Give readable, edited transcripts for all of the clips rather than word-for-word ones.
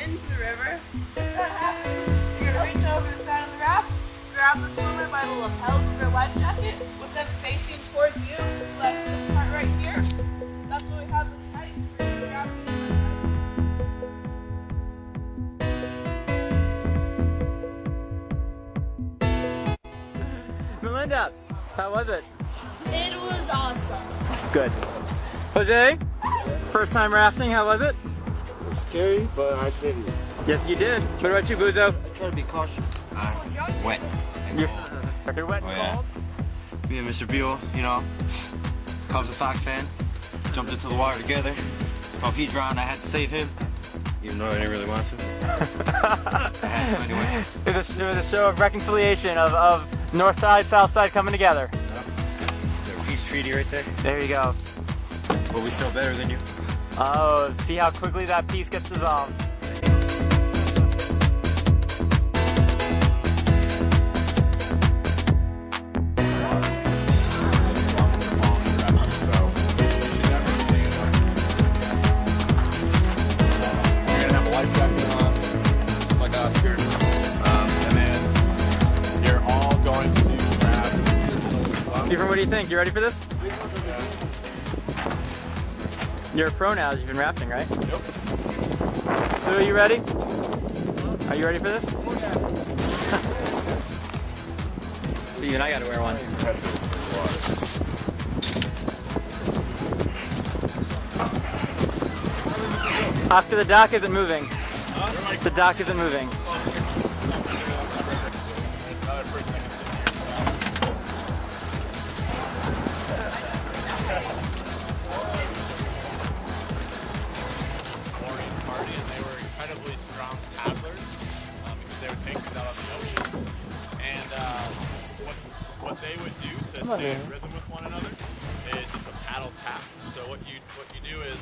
into the river. If that happens, you're going to reach over the side of the raft, grab the swimmer by the lapels of their life jacket, with them facing towards you, like this part right here. That's what we have them tight. Grab Melinda, how was it? It was awesome. Good. Jose, first time rafting, how was it? It was scary, but I did it. Yes, you did. What about you, Buzo? I try to be cautious. Wet. You're wet and cold? Me and Mr. Buell, you know, Cubs and Sox fan, jumped into the water together. So if he drowned, I had to save him, even though I didn't really want to. I had to anyway. It was a show of reconciliation of North Side, South Side coming together. There's a peace treaty right there. There you go. But we still better than you. Oh, see how quickly that peace gets dissolved. What do you think? You ready for this? You're a pro now as you've been rafting, right? Yep. So are you ready? Are you ready for this? Even I gotta wear one. Oscar, the dock isn't moving. The dock isn't moving. Strong paddlers because they would take these out on the ocean, and what they would do to stay in rhythm with one another is just a paddle tap. So what you do is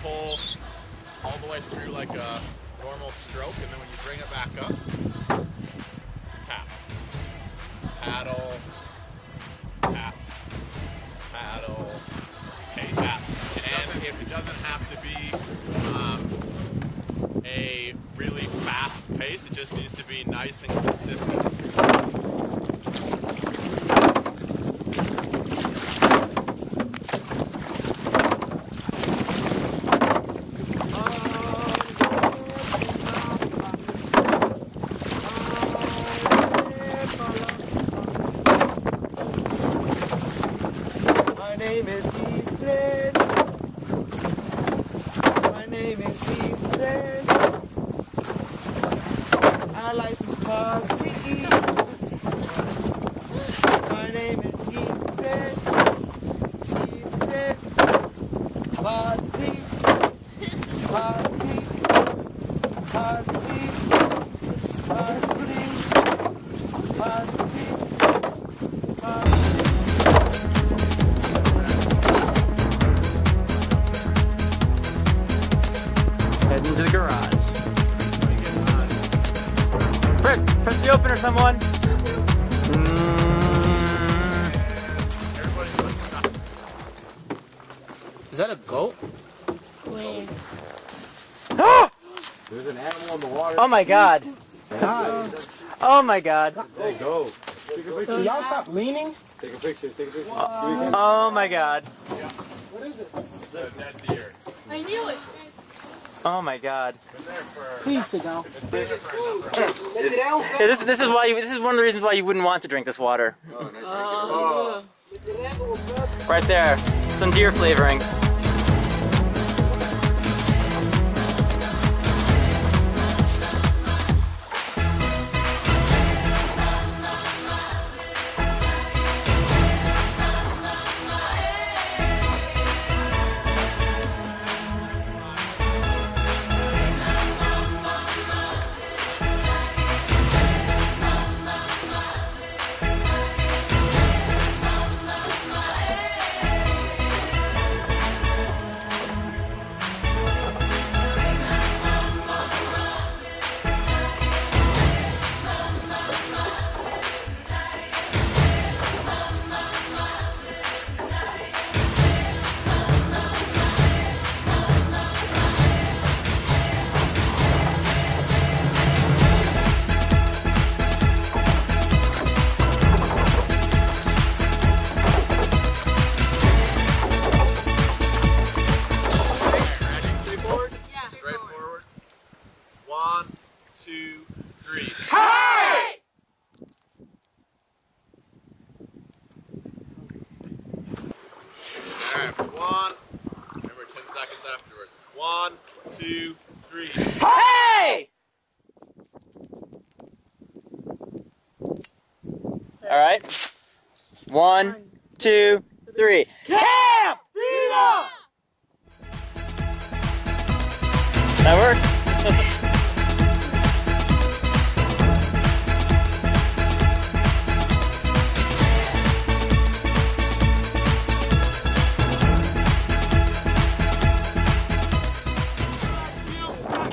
pull all the way through like a normal stroke, and then when you bring it back up, tap, paddle, tap, paddle, okay, tap. And if it doesn't have to be a really fast pace, it just needs to be nice and consistent. My name is Ethan. My name is Ethan. I like to party. My name is Ethan. Ethan. Party. Party. Party. Party. Party. Party. Heading to the garage. Press the opener, someone. Is that a goat? Wait. There's an animal in the water. Oh my god. Oh my god. There you go. Take a picture. Y'all stop leaning. Take a picture. Take a picture. Oh my god. What is it? It's a dead deer. I knew it. Oh my god. Please sit down. Yeah, this is why this is one of the reasons why you wouldn't want to drink this water. Right there. Some deer flavoring. 1, 2, 3. Hey! All right. 1, 2, 3. Camp! Vida! That worked?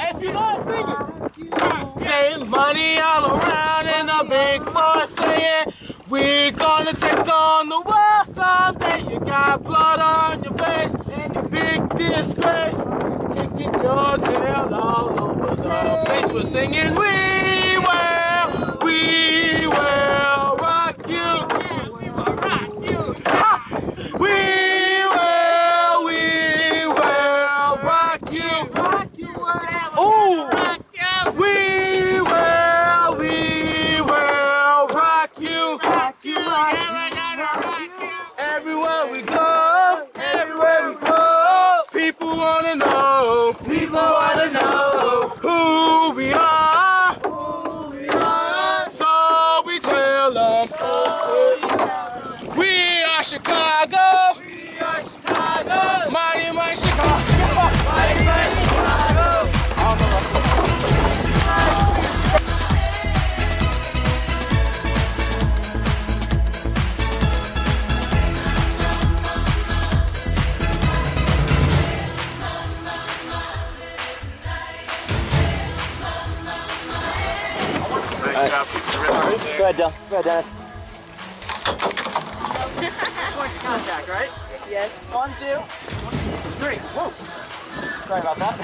If you know singing, saying money all around and a big boy saying, we're gonna take on the world someday. You got blood on your face and a big disgrace. Kicking your tail all over the place. We're singing, we will rock you. We will rock you. Ha! We will rock you. Ooh! We will rock you. Everywhere we go, people wanna know who we are. So we tell them, we are Chicago. Mighty, mighty Chicago. Mighty, mighty Chicago. Nice job. Go ahead, Del. Go ahead, Dennis. Point to contact, right? Yes. 1, 2, 3. Whoa. Sorry about that.